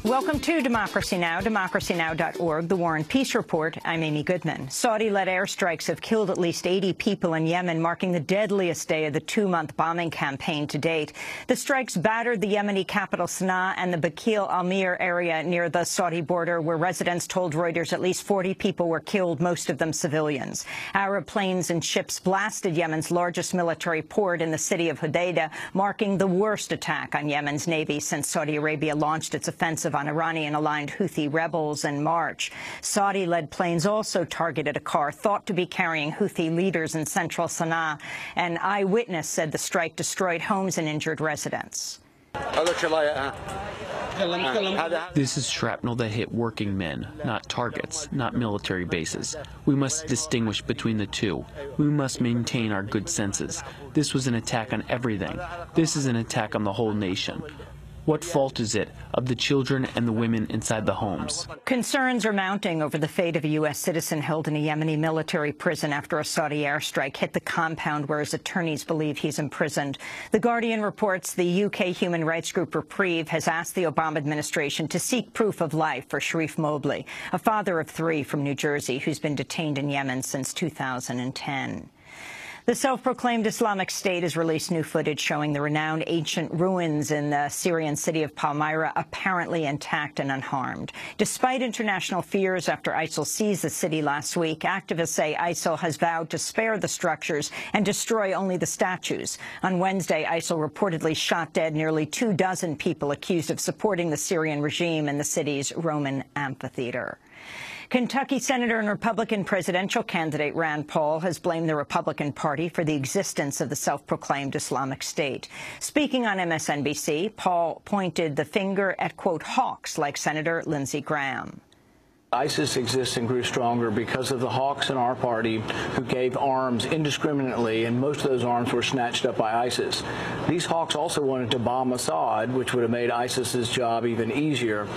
Welcome to Democracy Now!, democracynow.org, the War and Peace Report. I'm Amy Goodman. Saudi-led airstrikes have killed at least 80 people in Yemen, marking the deadliest day of the two-month bombing campaign to date. The strikes battered the Yemeni capital Sana'a and the Bakil al-Mir area near the Saudi border, where residents told Reuters at least 40 people were killed, most of them civilians. Arab planes and ships blasted Yemen's largest military port in the city of Hodeidah, marking the worst attack on Yemen's navy since Saudi Arabia launched its offensive on Iranian-aligned Houthi rebels in March. Saudi-led planes also targeted a car thought to be carrying Houthi leaders in central Sana'a. An eyewitness said the strike destroyed homes and injured residents. This is shrapnel that hit working men, not targets, not military bases. We must distinguish between the two. We must maintain our good senses. This was an attack on everything. This is an attack on the whole nation. What fault is it of the children and the women inside the homes? Concerns are mounting over the fate of a U.S. citizen held in a Yemeni military prison after a Saudi airstrike hit the compound where his attorneys believe he's imprisoned. The Guardian reports the UK human rights group Reprieve has asked the Obama administration to seek proof of life for Sharif Mobley, a father of 3 from New Jersey who's been detained in Yemen since 2010. The self-proclaimed Islamic State has released new footage showing the renowned ancient ruins in the Syrian city of Palmyra apparently intact and unharmed. Despite international fears after ISIL seized the city last week, activists say ISIL has vowed to spare the structures and destroy only the statues. On Wednesday, ISIL reportedly shot dead nearly 24 people accused of supporting the Syrian regime in the city's Roman amphitheater. Kentucky Senator and Republican presidential candidate Rand Paul has blamed the Republican Party for the existence of the self-proclaimed Islamic State. Speaking on MSNBC, Paul pointed the finger at, quote, hawks like Senator Lindsey Graham. ISIS exists and grew stronger because of the hawks in our party who gave arms indiscriminately, and most of those arms were snatched up by ISIS. These hawks also wanted to bomb Assad, which would have made ISIS's job even easier.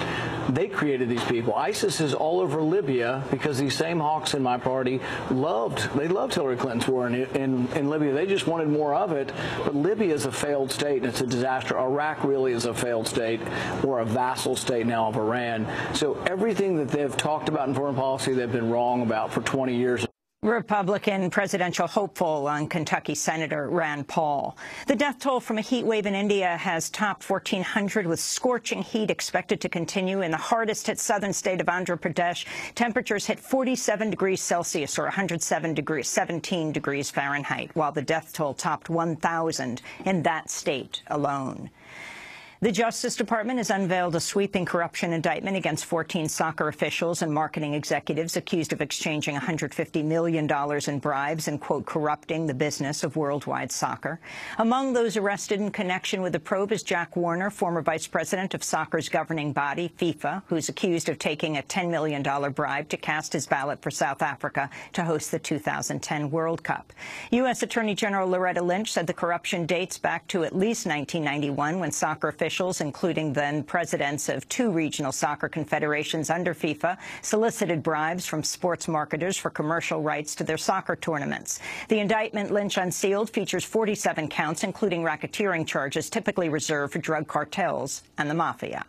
They created these people. ISIS is all over Libya because these same hawks in my party loved Hillary Clinton's war in Libya. They just wanted more of it. But Libya is a failed state, and it's a disaster. Iraq really is a failed state, or a vassal state now of Iran. So everything that they've talked about in foreign policy they've been wrong about for 20 years. Republican presidential hopeful on Kentucky Senator Rand Paul. The death toll from a heat wave in India has topped 1,400, with scorching heat expected to continue in the hardest-hit southern state of Andhra Pradesh. Temperatures hit 47 degrees Celsius, or 117 degrees Fahrenheit, while the death toll topped 1,000 in that state alone. The Justice Department has unveiled a sweeping corruption indictment against 14 soccer officials and marketing executives accused of exchanging $150 million in bribes and, quote, corrupting the business of worldwide soccer. Among those arrested in connection with the probe is Jack Warner, former vice president of soccer's governing body, FIFA, who's accused of taking a $10 million bribe to cast his ballot for South Africa to host the 2010 World Cup. U.S. Attorney General Loretta Lynch said the corruption dates back to at least 1991, when soccer officials, including then presidents of 2 regional soccer confederations under FIFA, solicited bribes from sports marketers for commercial rights to their soccer tournaments. The indictment Lynch unsealed features 47 counts, including racketeering charges typically reserved for drug cartels and the mafia.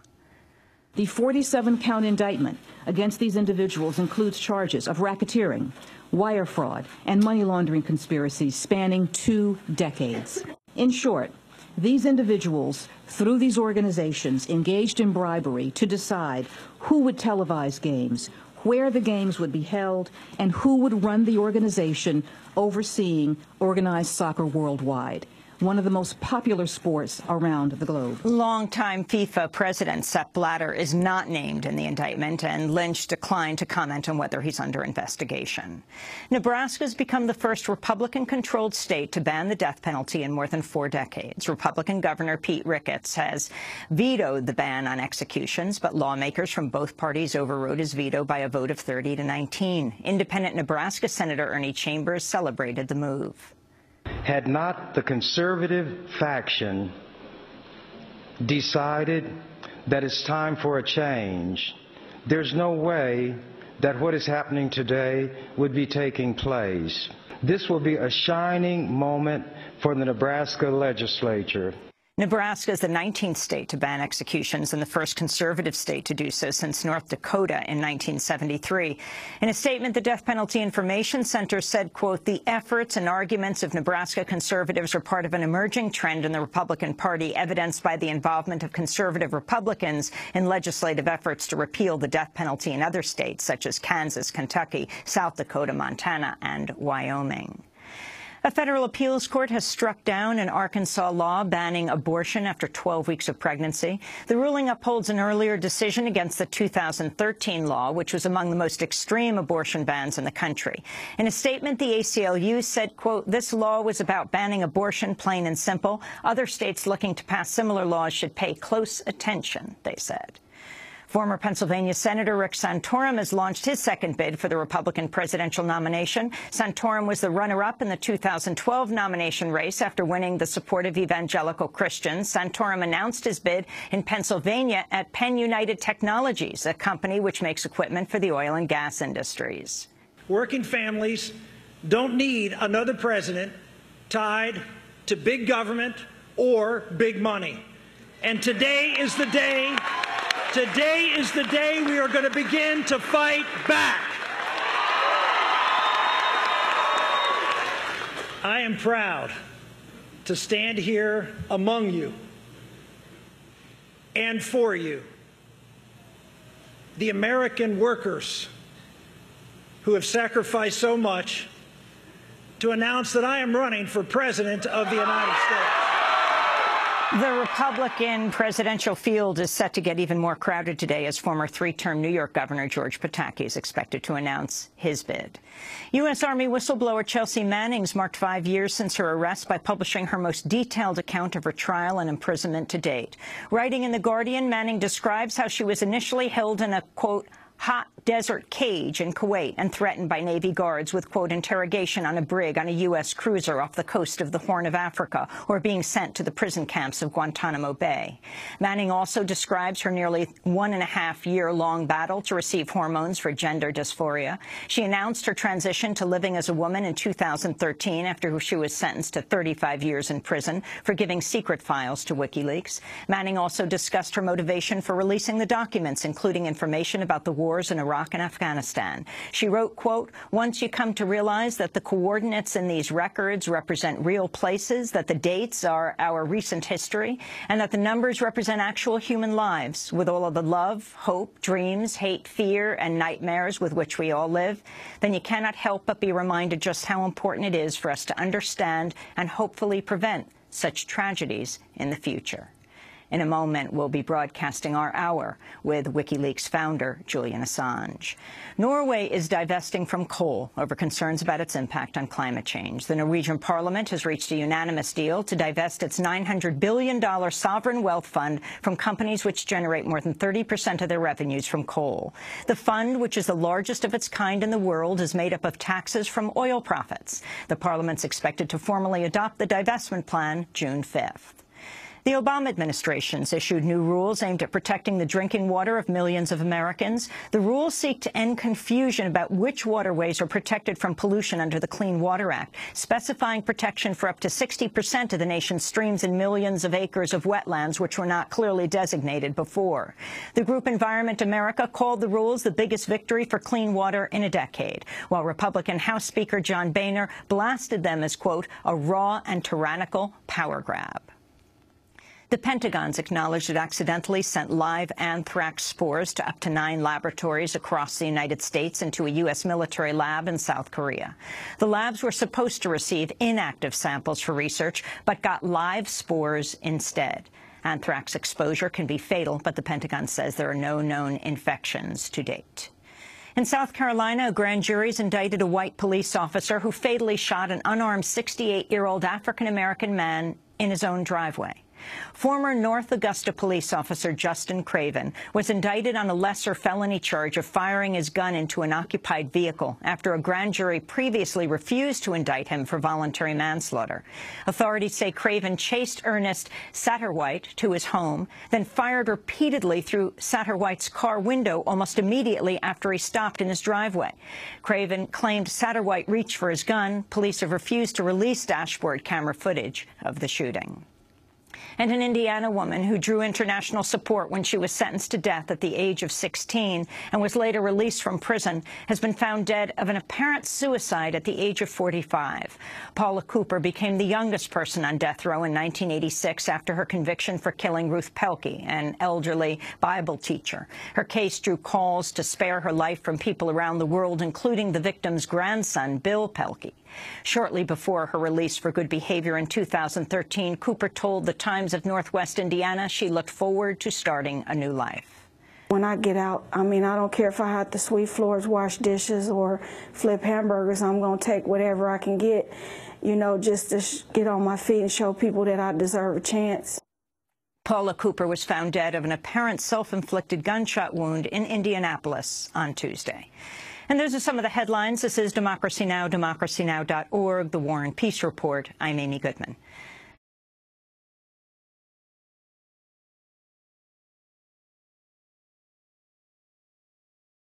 The 47-count indictment against these individuals includes charges of racketeering, wire fraud, and money laundering conspiracies spanning 2 decades. In short, these individuals, through these organizations, engaged in bribery to decide who would televise games, where the games would be held, and who would run the organization overseeing organized soccer worldwide, one of the most popular sports around the globe. Longtime FIFA president Sepp Blatter is not named in the indictment, and Lynch declined to comment on whether he's under investigation. Nebraska has become the first Republican-controlled state to ban the death penalty in more than 4 decades. Republican Governor Pete Ricketts has vetoed the ban on executions, but lawmakers from both parties overrode his veto by a vote of 30 to 19. Independent Nebraska Senator Ernie Chambers celebrated the move. Had not the conservative faction decided that it's time for a change, there's no way that what is happening today would be taking place. This will be a shining moment for the Nebraska legislature. Nebraska is the 19th state to ban executions and the first conservative state to do so since North Dakota in 1973. In a statement, the Death Penalty Information Center said, quote, "The efforts and arguments of Nebraska conservatives are part of an emerging trend in the Republican Party, evidenced by the involvement of conservative Republicans in legislative efforts to repeal the death penalty in other states such as Kansas, Kentucky, South Dakota, Montana, and Wyoming." A federal appeals court has struck down an Arkansas law banning abortion after 12 weeks of pregnancy. The ruling upholds an earlier decision against the 2013 law, which was among the most extreme abortion bans in the country. In a statement, the ACLU said, quote, "This law was about banning abortion, plain and simple. Other states looking to pass similar laws should pay close attention," they said. Former Pennsylvania Senator Rick Santorum has launched his second bid for the Republican presidential nomination. Santorum was the runner-up in the 2012 nomination race after winning the support of evangelical Christians. Santorum announced his bid in Pennsylvania at Penn United Technologies, a company which makes equipment for the oil and gas industries. Working families don't need another president tied to big government or big money. And today is the day we are going to begin to fight back. I am proud to stand here among you and for you, the American workers who have sacrificed so much, to announce that I am running for President of the United States. The Republican presidential field is set to get even more crowded today as former three-term New York Governor George Pataki is expected to announce his bid. U.S. Army whistleblower Chelsea Manning's marked 5 years since her arrest by publishing her most detailed account of her trial and imprisonment to date. Writing in The Guardian, Manning describes how she was initially held in a, quote, hot desert cage in Kuwait and threatened by Navy guards with, quote, interrogation on a brig on a U.S. cruiser off the coast of the Horn of Africa or being sent to the prison camps of Guantanamo Bay. Manning also describes her nearly 1.5-year-long battle to receive hormones for gender dysphoria. She announced her transition to living as a woman in 2013 after she was sentenced to 35 years in prison for giving secret files to WikiLeaks. Manning also discussed her motivation for releasing the documents, including information about the wars in Iraq and Afghanistan. She wrote, quote, "Once you come to realize that the coordinates in these records represent real places, that the dates are our recent history, and that the numbers represent actual human lives, with all of the love, hope, dreams, hate, fear, and nightmares with which we all live, then you cannot help but be reminded just how important it is for us to understand and hopefully prevent such tragedies in the future." In a moment, we'll be broadcasting our hour with WikiLeaks founder Julian Assange. Norway is divesting from coal over concerns about its impact on climate change. The Norwegian parliament has reached a unanimous deal to divest its $900 billion sovereign wealth fund from companies which generate more than 30% of their revenues from coal. The fund, which is the largest of its kind in the world, is made up of taxes from oil profits. The parliament's expected to formally adopt the divestment plan June 5th. The Obama administration's issued new rules aimed at protecting the drinking water of millions of Americans. The rules seek to end confusion about which waterways are protected from pollution under the Clean Water Act, specifying protection for up to 60% of the nation's streams and millions of acres of wetlands which were not clearly designated before. The group Environment America called the rules the biggest victory for clean water in a decade, while Republican House Speaker John Boehner blasted them as, quote, a raw and tyrannical power grab. The Pentagon's acknowledged it accidentally sent live anthrax spores to up to 9 laboratories across the United States and to a U.S. military lab in South Korea. The labs were supposed to receive inactive samples for research, but got live spores instead. Anthrax exposure can be fatal, but the Pentagon says there are no known infections to date. In South Carolina, a grand jury's indicted a white police officer who fatally shot an unarmed 68-year-old African-American man in his own driveway. Former North Augusta police officer Justin Craven was indicted on a lesser felony charge of firing his gun into an occupied vehicle after a grand jury previously refused to indict him for voluntary manslaughter. Authorities say Craven chased Ernest Satterwhite to his home, then fired repeatedly through Satterwhite's car window almost immediately after he stopped in his driveway. Craven claimed Satterwhite reached for his gun. Police have refused to release dashboard camera footage of the shooting. And an Indiana woman who drew international support when she was sentenced to death at the age of 16 and was later released from prison has been found dead of an apparent suicide at the age of 45. Paula Cooper became the youngest person on death row in 1986 after her conviction for killing Ruth Pelkey, an elderly Bible teacher. Her case drew calls to spare her life from people around the world, including the victim's grandson, Bill Pelkey. Shortly before her release for good behavior in 2013, Cooper told the Times of Northwest Indiana she looked forward to starting a new life. When I get out, I mean, I don't care if I have to sweep floors, wash dishes, or flip hamburgers. I'm going to take whatever I can get, you know, just to get on my feet and show people that I deserve a chance. Paula Cooper was found dead of an apparent self-inflicted gunshot wound in Indianapolis on Tuesday. And those are some of the headlines. This is Democracy Now!, democracynow.org, The War and Peace Report. I'm Amy Goodman.